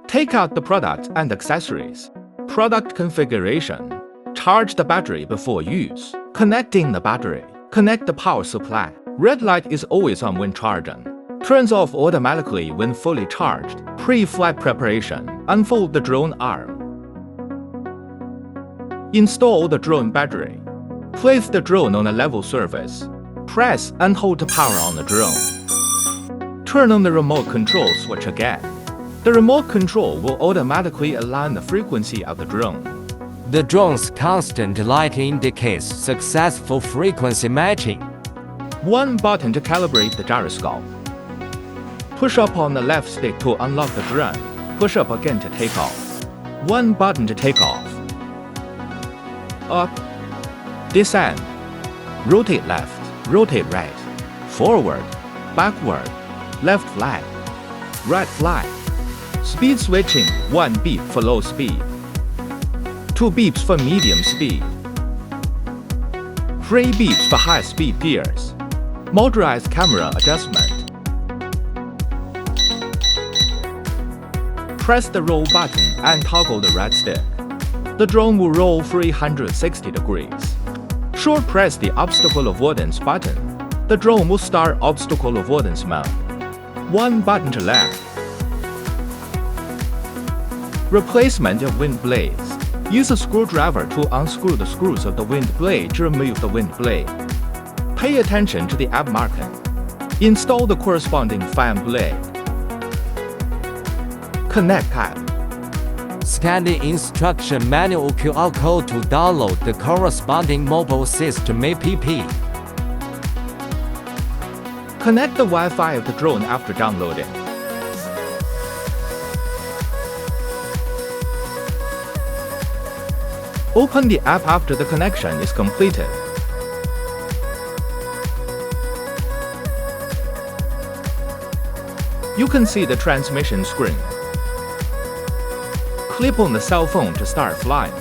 Take out the product and accessories. Product configuration. Charge the battery before use. Connecting the battery. Connect the power supply. Red light is always on when charging. Turns off automatically when fully charged. Pre-flight preparation. Unfold the drone arm. Install the drone battery. Place the drone on a level surface. Press and hold the power on the drone. Turn on the remote control switch again. The remote control will automatically align the frequency of the drone. The drone's constant light indicates successful frequency matching. One button to calibrate the gyroscope. Push up on the left stick to unlock the drone. Push up again to take off. One button to take off. Up. Descend. Rotate left. Rotate right. Forward. Backward. Left flag. Right flag. Speed switching. 1 beep for low speed. 2 beeps for medium speed. 3 beeps for high speed gears. Motorized camera adjustment. Press the roll button and toggle the right stick. The drone will roll 360 degrees. Short press the obstacle avoidance button. The drone will start obstacle avoidance mode. One button to left. Replacement of wind blades. Use a screwdriver to unscrew the screws of the wind blade to remove the wind blade. Pay attention to the app marking. Install the corresponding fan blade. Connect app. Scan the instruction manual QR code to download the corresponding mobile system app. Connect the Wi-Fi of the drone after downloading. Open the app after the connection is completed. You can see the transmission screen. Clip on the cell phone to start flying.